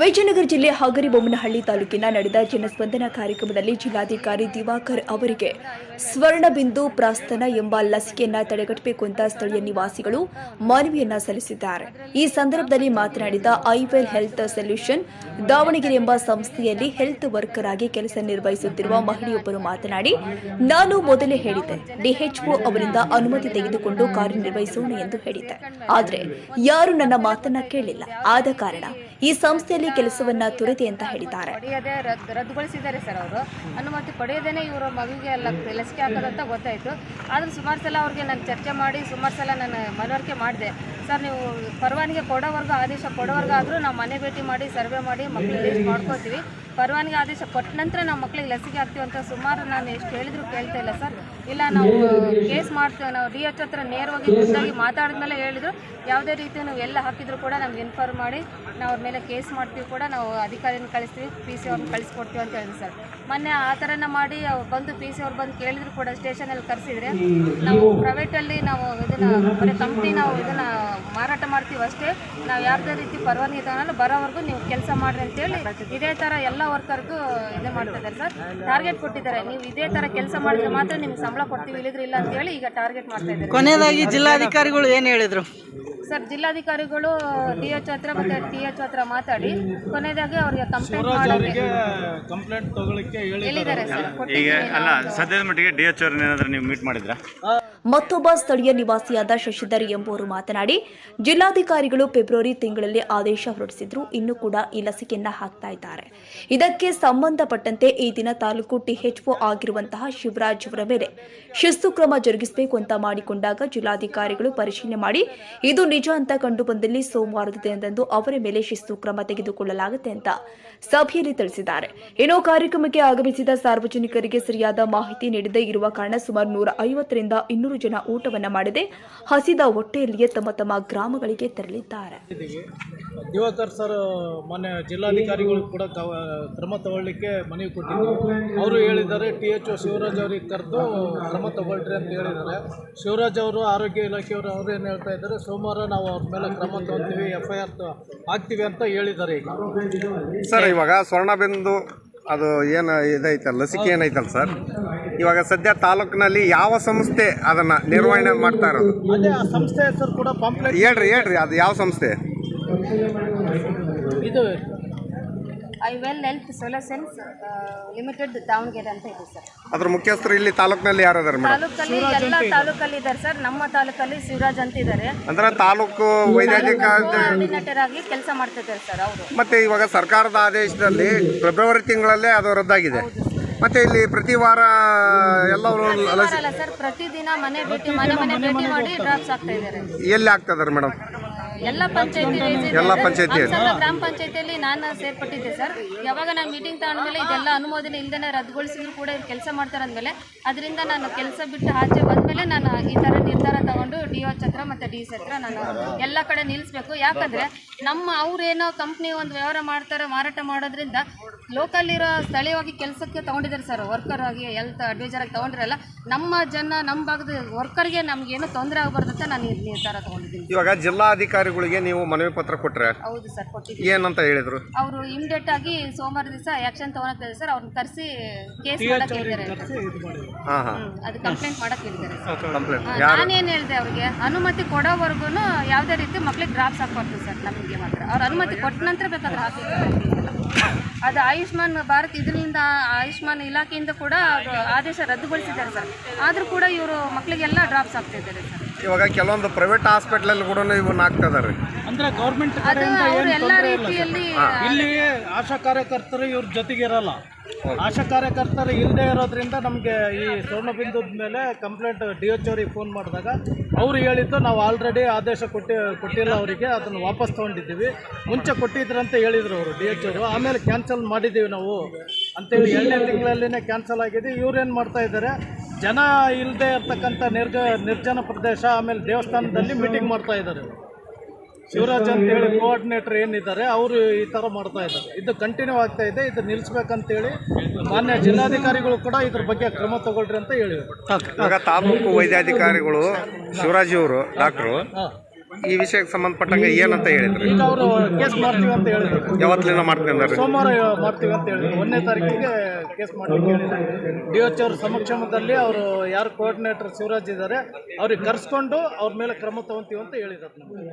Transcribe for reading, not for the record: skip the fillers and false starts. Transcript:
ವಿಜಯನಗರ ಜಿಲ್ಲೆ ಹಗರಿಬೊಮ್ಮನಹಳ್ಳಿ ತಾಲೂಕಿನ ನಡೆದ ಜನಸ್ಪಂದನ ಕಾರ್ಯಕ್ರಮದಲ್ಲಿ ಜಿಲ್ಲಾಧಿಕಾರಿ ದಿವಾಕರ್ ಅವರಿಗೆ ಸ್ವರ್ಣಬಿಂದು ಪ್ರಾಸ್ತನ ಎಂಬ ಲಸಿಕೆಯನ್ನ ತಡೆಗಟ್ಟಬೇಕು ಅಂತ ಸ್ಥಳೀಯ ನಿವಾಸಿಗಳು ಮನವಿಯನ್ನ ಸಲ್ಲಿಸಿದ್ದಾರೆ. ಈ ಸಂದರ್ಭದಲ್ಲಿ ಮಾತನಾಡಿದ ಐವೆಲ್ ಹೆಲ್ತ್ ಸೊಲ್ಯೂಷನ್ ದಾವಣಗೆರೆ ಎಂಬ ಸಂಸ್ಥೆಯಲ್ಲಿ ಹೆಲ್ತ್ ವರ್ಕರ್ ಆಗಿ ಕೆಲಸ ನಿರ್ವಹಿಸುತ್ತಿರುವ ಮಹಿಳೆಯೊಬ್ಬರು ಮಾತನಾಡಿ, ನಾನು ಮೊದಲೇ ಹೇಳಿದ್ದೆ ಡಿಎಚ್ಒ ಅವರಿಂದ ಅನುಮತಿ ತೆಗೆದುಕೊಂಡು ಕಾರ್ಯನಿರ್ವಹಿಸೋಣ ಎಂದು ಹೇಳಿದ್ದೆ. ಆದರೆ ಯಾರು ನನ್ನ ಮಾತನ್ನ ಕೇಳಿಲ್ಲ. ಆದ ಕಾರಣ ಈ ಸಂಸ್ಥೆಯಲ್ಲಿ ಕೆಲಸವನ್ನ ತೊರೆದೆ ಅಂತ ಹೇಳಿದ್ದಾರೆ. ರದ್ದುಗೊಳಿಸಿದ್ದಾರೆ ಸರ್. ಅವರು ಅನುಮತಿ ಪಡೆಯದೇನೆ ಇವರ ಮಗುವಿಗೆ ಲಸಿಕೆ ಹಾಕೋದಂತ ಗೊತ್ತಾಯ್ತು. ಆದ್ರೆ ಸುಮಾರು ಸಲ ಅವ್ರಿಗೆ ನಾನು ಚರ್ಚೆ ಮಾಡಿ ಸುಮಾರು ಸಲ ನಾನು ಮನವರಿಕೆ ಮಾಡಿದೆ. ಸರ್, ನೀವು ಪರವಾನಗಿ ಕೊಡೋವರೆಗೂ ಆದೇಶ ಕೊಡೋವರೆಗೂ ಆದರೂ ನಾವು ಮನೆ ಭೇಟಿ ಮಾಡಿ ಸರ್ವೆ ಮಾಡಿ ಮಕ್ಕಳಿಗೆ ಲಿಸ್ಟ್ ಮಾಡ್ಕೋತೀವಿ. ಪರವಾನಗಿ ಆದೇಶ ಕೊಟ್ಟ ನಂತರ ನಾವು ಮಕ್ಕಳಿಗೆ ಲಸಿಕೆ ಹಾಕ್ತೀವಿ ಅಂತ ಸುಮಾರು ನಾನು ಎಷ್ಟು ಹೇಳಿದ್ರು ಕೇಳ್ತಾ ಇಲ್ಲ ಸರ್. ಇಲ್ಲ, ನಾವು ಕೇಸ್ ಮಾಡ್ತೀವಿ, ನಾವು DH ಹತ್ರ ನೇರವಾಗಿ ಖುದ್ದಾಗಿ ಮಾತಾಡಿದ್ಮೇಲೆ ಹೇಳಿದ್ರು ಯಾವುದೇ ರೀತಿ ನಾವು ಎಲ್ಲ ಹಾಕಿದ್ರು ಕೂಡ ನಮ್ಗೆ ಇನ್ಫಾರ್ಮ್ ಮಾಡಿ ನಾವು ಅವ್ರ ಮೇಲೆ ಕೇಸ್ ಮಾಡ್ತೀವಿ, ಕೂಡ ನಾವು ಅಧಿಕಾರಿನ ಕಳಿಸ್ತೀವಿ, PC ಅವ್ರನ್ನ ಕಳಿಸ್ಕೊಡ್ತೀವಿ ಅಂತ ಹೇಳಿದ್ರು ಸರ್. ಮೊನ್ನೆ ಆ ಥರನ ಮಾಡಿ ಅವ್ರು ಬಂದು PC ಅವ್ರು ಬಂದು ಕೇಳಿದ್ರು ಕೂಡ ಸ್ಟೇಷನಲ್ಲಿ ಕರೆಸಿದ್ರೆ ನಾವು ಪ್ರೈವೇಟಲ್ಲಿ ನಾವು ಇದನ್ನು ಬರೀ ಕಂಪ್ನಿ ನಾವು ಇದನ್ನು ಮಾರಾಟ ಮಾಡ್ತೀವಿ ಅಷ್ಟೇ, ನಾವು ಯಾವುದೇ ರೀತಿ ಪರವಾನಗಿ ತಗೊಳ್ಳಲ್ಲ, ಬರೋವರೆಗೂ ನೀವು ಕೆಲಸ ಮಾಡಿರಿ ಅಂತೇಳಿ ಇದೇ ಥರ ಎಲ್ಲ ವರ್ಕರ್ಗೂ ಇದೇ ಮಾಡ್ತಿದ್ದಾರೆ ಸರ್. ಟಾರ್ಗೆಟ್ ಕೊಟ್ಟಿದ್ದಾರೆ, ನೀವು ಇದೇ ಥರ ಕೆಲಸ ಮಾಡಿದ್ರೆ ಮಾತ್ರ ನಿಮ್ಗೆ ಸಂಬಳ ಕೊಡ್ತೀವಿ, ಇಲ್ಲಿದ್ರೆ ಇಲ್ಲ ಅಂತೇಳಿ ಈಗ ಟಾರ್ಗೆಟ್ ಮಾಡ್ತಾ ಇದ್ದಾರೆ. ಕೊನೆಯದಾಗಿ ಜಿಲ್ಲಾಧಿಕಾರಿಗಳು ಏನು ಹೇಳಿದ್ರು ಸರ್? ಜಿಲ್ಲಾಧಿಕಾರಿಗಳು DH ಹತ್ರ ಮತ್ತು TH ಹತ್ರ ಮಾತಾಡಿ ಕೊನೆಯದಾಗಿ ಅವರಿಗೆ ಕಂಪ್ಲೇಂಟ್ ತಗೊಳ್ಳಿಕ್ಕೆ ಹೇಳಿದ್ದಾರೆ ಸರ್. ಈಗ ಅಲ್ಲ, ಸದ್ಯದ ಮಟ್ಟಿಗೆ DH ಅವ್ರನ್ನ ಏನಾದರೂ ನೀವು ಮೀಟ್ ಮಾಡಿದ್ರಾ? ಮತ್ತೊಬ್ಬ ಸ್ಥಳೀಯ ನಿವಾಸಿಯಾದ ಶಶಿಧರ್ ಎಂಬುವರು ಮಾತನಾಡಿ, ಜಿಲ್ಲಾಧಿಕಾರಿಗಳು ಫೆಬ್ರವರಿ ತಿಂಗಳಲ್ಲಿ ಆದೇಶ ಹೊರಡಿಸಿದ್ರು, ಇನ್ನೂ ಕೂಡ ಈ ಲಸಿಕೆಯನ್ನ ಹಾಕ್ತಾ ಇದ್ದಾರೆ. ಇದಕ್ಕೆ ಸಂಬಂಧಪಟ್ಟಂತೆ ಈ ದಿನ ತಾಲೂಕು THO ಆಗಿರುವಂತಹ ಶಿವರಾಜ್ ಅವರ ಮೇಲೆ ಶಿಸ್ತು ಕ್ರಮ ಜರುಗಿಸಬೇಕು ಅಂತ ಮಾಡಿಕೊಂಡಾಗ ಜಿಲ್ಲಾಧಿಕಾರಿಗಳು ಪರಿಶೀಲನೆ ಮಾಡಿ ಇದು ನಿಜ ಅಂತ ಕಂಡು ಬಂದಲ್ಲಿ ಸೋಮವಾರದ ದಿನದಂದು ಅವರ ಮೇಲೆ ಶಿಸ್ತು ಕ್ರಮ ತೆಗೆದುಕೊಳ್ಳಲಾಗುತ್ತೆ ಅಂತ ಸಭೆಯಲ್ಲಿ ತಿಳಿಸಿದ್ದಾರೆ. ಇನ್ನು ಕಾರ್ಯಕ್ರಮಕ್ಕೆ ಆಗಮಿಸಿದ ಸಾರ್ವಜನಿಕರಿಗೆ ಸರಿಯಾದ ಮಾಹಿತಿ ನೀಡದೇ ಇರುವ ಕಾರಣ ಸುಮಾರು 150ರಿಂದ 200 ಜನ ಊಟವನ್ನ ಮಾಡದೆ ಹಸಿದ ಹೊಟ್ಟೆಯಲ್ಲಿಯೇ ತಮ್ಮ ತಮ್ಮ ಗ್ರಾಮಗಳಿಗೆ ತೆರಳಿದ್ದಾರೆ. ದಿವಾಕರ್ ಸರ್ ಮೊನ್ನೆ ಜಿಲ್ಲಾಧಿಕಾರಿಗಳು ಕೂಡ ಕ್ರಮ ತಗೊಳ್ಳಿಕ್ಕೆ ಮನವಿ ಕೊಟ್ಟಿದ್ದು, ಅವರು ಹೇಳಿದ್ದಾರೆ THO ಶಿವರಾಜ್ ಅವರಿಗೆ ಕರೆದು ಕ್ರಮ ತಗೊಳ್ರಿ ಅಂತ ಹೇಳಿದ್ದಾರೆ. ಶಿವರಾಜ್ ಅವರು ಆರೋಗ್ಯ ಇಲಾಖೆಯವರು ಅವ್ರು ಏನು ಹೇಳ್ತಾ ಇದ್ದಾರೆ, ಸೋಮವಾರ ನಾವು ಅವ್ರ ಮೇಲೆ ಕ್ರಮ ತಗೊಳ್ತೀವಿ, FIR ಹಾಕ್ತೀವಿ ಅಂತ ಹೇಳಿದ್ದಾರೆ. ಈಗ ಸರ್, ಇವಾಗ ಸ್ವರ್ಣಬಿಂದು ಅದು ಏನು ಇದೈತಲ್ಲ ಲಸಿಕೆ ಏನೈತಲ್ಲ ಸರ್, ಇವಾಗ ಸದ್ಯ ತಾಲೂಕಿನಲ್ಲಿ ಯಾವ ಸಂಸ್ಥೆ ಅದನ್ನು ನಿರ್ವಹಣೆ ಮಾಡ್ತಾ ಇರೋದು? ಅದೇ ಆ ಸಂಸ್ಥೆ ಹೆಸರು ಕೂಡ ಪಾಂಪ್ಲೆಟ್ ಹೇಳ್ರಿ ಅದು ಯಾವ ಸಂಸ್ಥೆ? ಇದು ಐವೆಲ್ ಹೆಲ್ತ್ ಸೊಲ್ಯೂಷನ್ಸ್ ಲಿಮಿಟೆಡ್ ದಾವಣಗೆರೆ ಅಂತ ಇದೆ ಸರ್. ಅದ್ರ ಮುಖ್ಯಸ್ಥರು ಇಲ್ಲಿ ತಾಲೂಕಿನಲ್ಲಿ ಯಾರು ಇದಾರೆ ಮೇಡಮ್? ತಾಲೂಕಲ್ಲಿ ಎಲ್ಲ ತಾಲೂಕಲ್ಲಿ ಇದ್ದಾರೆ ಸರ್. ನಮ್ಮ ತಾಲೂಕಲ್ಲಿ ಶಿವರಾಜ್ ಅಂತ ಇದ್ದಾರೆ, ಅಂದ್ರೆ ತಾಲೂಕು ವೈದ್ಯಾಧಿಕಾರಿ ಕೋಆರ್ಡಿನೇಟರ್ ಆಗಿ ಕೆಲಸ ಮಾಡ್ತಿದ್ದಾರೆ ಸರ್ ಅವರು. ಮತ್ತೆ ಇವಾಗ ಸರ್ಕಾರದ ಆದೇಶದಲ್ಲಿ ಫೆಬ್ರವರಿ ತಿಂಗಳಲ್ಲೇ ಅದು ರದ್ದಾಗಿದೆ. ಮತ್ತೆ ಇಲ್ಲಿ ಪ್ರತಿ ವಾರ ಎಲ್ಲರೂ ಅಲ್ಲ ಸರ್, ಪ್ರತಿದಿನ ಮನೆ ಭೇಟಿ ಮಾಡಿ ಡ್ರಾಪ್ಸ್ ಆಗ್ತಾ ಇದ್ದಾರೆ. ಎಲ್ಲಿ ಆಗ್ತದಾರೆ ಮೇಡಮ್? ಎಲ್ಲ ಪಂಚಾಯತಿ ಗ್ರಾಮ ಪಂಚಾಯತಿಯಲ್ಲಿ ನಾನು ಸೇರ್ಪಟ್ಟಿದ್ದೆ ಸರ್. ಯಾವಾಗ ನಾನು ಮೀಟಿಂಗ್ ತಗೊಂಡ್ಮೇಲೆ ಇದೆಲ್ಲ ಅನುಮೋದನೆ ಇಲ್ಲದೇ ರದ್ದುಗೊಳಿಸಿದ್ರು ಕೂಡ ಇವ್ರು ಕೆಲಸ ಮಾಡ್ತಾರೆ ಅಂದಮೇಲೆ ಅದರಿಂದ ನಾನು ಕೆಲಸ ಬಿಟ್ಟು ಆಚೆ ಬಂದಮೇಲೆ ನಾನು ಈ ಥರ ನಿರ್ಧಾರ ತಗೊಂಡು DH ಹತ್ರ ಮತ್ತು DC ಹತ್ರ ನಾನು ಎಲ್ಲ ಕಡೆ ನಿಲ್ಲಿಸಬೇಕು. ಯಾಕಂದರೆ ಅವ್ರೇನೋ ಕಂಪ್ನಿ ಒಂದು ವ್ಯವಹಾರ ಮಾಡ್ತಾರೆ, ಮಾರಾಟ ಮಾಡೋದ್ರಿಂದ ಲೋಕಲ್ ಇರೋ ಸ್ಥಳೀಯವಾಗಿ ಕೆಲಸಕ್ಕೆ ತೊಗೊಂಡಿದ್ದಾರೆ ಸರ್. ವರ್ಕರ್ ಆಗಿ ಹೆಲ್ತ್ ಅಡ್ವೈಸರ್ ಆಗಿ ತೊಗೊಂಡಿರಲ್ಲ, ನಮ್ಮ ನಮ್ಮ ಭಾಗದ ವರ್ಕರ್ಗೆ ನಮಗೇನು ತೊಂದರೆ ಆಗಬಾರ್ದು ಅಂತ ನಾನು ನಿರ್ಧಾರ ತೊಗೊಂಡಿದ್ದೀನಿ. ಇವಾಗ ಜಿಲ್ಲಾಧಿಕಾರಿಗಳಿಗೆ ನೀವು ಮನವಿ ಪತ್ರ ಕೊಟ್ಟರೆ? ಹೌದು ಸರ್, ಕೊಟ್ಟಿದ್ದೀನಿ. ಏನಂತ ಹೇಳಿದ್ರು? ಅವರು ಇಮಿಡಿಯೇಟ್ ಆಗಿ ಸೋಮವಾರ ದಿವಸ ಆ್ಯಕ್ಷನ್ ತೊಗೊಳಕ್ತಿದೆ ಸರ್. ಅವ್ರನ್ನ ಕರೆಸಿ ಕೇಸ್ ಮಾಡಕ್ಕೆ ಹೇಳಿದ್ದಾರೆ, ಅದು ಕಂಪ್ಲೇಂಟ್ ಮಾಡಕ್ಕೆ ಹೇಳಿದ್ದಾರೆ. ನಾನೇನು ಹೇಳಿದೆ ಅವ್ರಿಗೆ, ಅನುಮತಿ ಕೊಡೋವರೆಗೂ ಯಾವುದೇ ರೀತಿ ಮಕ್ಳಿಗೆ ಡ್ರಾಪ್ಸ್ ಹಾಕ್ಬಾರ್ದು ಸರ್. ನಮಗೆ ಮಾತ್ರ ಅವ್ರು ಅನುಮತಿ ಕೊಟ್ಟ ನಂತರ ಬೇಕಾದ್ರೆ ಹಾಕಿ. ಅದು ಆಯುಷ್ಮಾನ್ ಭಾರತ್ ಇದರಿಂದ ಆಯುಷ್ಮಾನ್ ಇಲಾಖೆಯಿಂದ ಕೂಡ ಆದೇಶ ರದ್ದುಗೊಳಿಸಿದ್ದಾರೆ ಸರ್. ಆದರೂ ಕೂಡ ಇವರು ಮಕ್ಕಳಿಗೆಲ್ಲ ಡ್ರಾಪ್ಸ್ ಆಗ್ತಿದ್ದಾರೆ ಸರ್. ಇವಾಗ ಕೆಲವೊಂದು ಪ್ರೈವೇಟ್ ಹಾಸ್ಪಿಟಲ್ ಕೂಡ ಇವನ್ನ ಆಗ್ತಾ ಇದಾರೆ. ಅಂದ್ರೆ ಗೌರ್ಮೆಂಟ್ ಎಲ್ಲ ರೀತಿಯಲ್ಲಿ ಇಲ್ಲಿ ಆಶಾ ಕಾರ್ಯಕರ್ತರು ಇವ್ರ ಜೊತೆಗೆ ಇರಲ್ಲ. ಆಶಾ ಕಾರ್ಯಕರ್ತರು ಇಲ್ಲದೆ ಇರೋದ್ರಿಂದ ನಮಗೆ ಈ ಸ್ವರ್ಣಬಿಂದು ಮೇಲೆ ಕಂಪ್ಲೇಂಟ್ DH ಅವರಿಗೆ ಫೋನ್ ಮಾಡಿದಾಗ ಅವರು ಹೇಳಿದ್ದು, ನಾವು ಆಲ್ರೆಡಿ ಆದೇಶ ಕೊಟ್ಟಿಲ್ಲ ಅವರಿಗೆ, ಅದನ್ನು ವಾಪಸ್ ತೊಗೊಂಡಿದ್ದೀವಿ, ಮುಂಚೆ ಕೊಟ್ಟಿದ್ರಂತ ಹೇಳಿದರು ಅವರು DH ಅವರು. ಆಮೇಲೆ ಕ್ಯಾನ್ಸಲ್ ಮಾಡಿದ್ದೀವಿ ನಾವು ಅಂತೇಳಿ 2ನೇ ತಿಂಗಳಲ್ಲೇ ಕ್ಯಾನ್ಸಲ್ ಆಗಿದೆ. ಇವ್ರೇನು ಮಾಡ್ತಾ ಇದ್ದಾರೆ, ಜನ ಇಲ್ಲದೆ ಇರ್ತಕ್ಕಂಥ ನಿರ್ಜನ ಪ್ರದೇಶ ಆಮೇಲೆ ದೇವಸ್ಥಾನದಲ್ಲಿ ಮೀಟಿಂಗ್ ಮಾಡ್ತಾ ಇದ್ದಾರೆ. ಶಿವರಾಜ್ ಅಂತೇಳಿ ಕೋಆರ್ಡಿನೇಟರ್ ಏನಿದ್ದಾರೆ ಅವರು ಈ ಥರ ಮಾಡ್ತಾ ಇದ್ದಾರೆ. ಇದು ಕಂಟಿನ್ಯೂ ಆಗ್ತಾ ಇದೆ, ಇದು ನಿಲ್ಲಿಸ್ಬೇಕಂತೇಳಿ ಮಾನ್ಯ ಜಿಲ್ಲಾಧಿಕಾರಿಗಳು ಕೂಡ ಇದ್ರ ಬಗ್ಗೆ ಕ್ರಮ ತಗೊಳ್ರಿ ಅಂತ ಹೇಳಿದರು. ಇವಾಗ ತಾಲೂಕು ವೈದ್ಯಾಧಿಕಾರಿಗಳು ಶಿವರಾಜ್ ಅವರು ಡಾಕ್ಟ್ರು ಈ ವಿಷಯಕ್ಕೆ ಸಂಬಂಧಪಟ್ಟಂಗೆ ಏನಂತ ಹೇಳಿದ್ರು? ಈಗ ಅವರು ಕೇಸ್ ಮಾಡ್ತೀವಿ ಅಂತ ಹೇಳಿದ್ರು. ಯಾವತ್ತಿನ ಮಾಡ್ತೀನಿ ಅಂದ್ರೆ ಸೋಮವಾರ ಮಾಡ್ತೀವಿ ಅಂತ ಹೇಳಿದ್ರು. 1ನೇ ತಾರೀಕಿಗೆ ಕೇಸ್ ಮಾಡ್ಲಿಕ್ಕೆ ಹೇಳಿದ್ರು. DH ಅವ್ರ ಸಮಕ್ಷಮದಲ್ಲಿ ಅವರು ಯಾರು ಕೋಆರ್ಡಿನೇಟರ್ ಶಿವರಾಜ್ ಇದ್ದಾರೆ ಅವ್ರಿಗೆ ಕರೆಸ್ಕೊಂಡು ಅವ್ರ ಮೇಲೆ ಕ್ರಮ ತಗೊಂತೀವಿ ಅಂತ ಹೇಳಿದ್ರು ನಮಗೆ.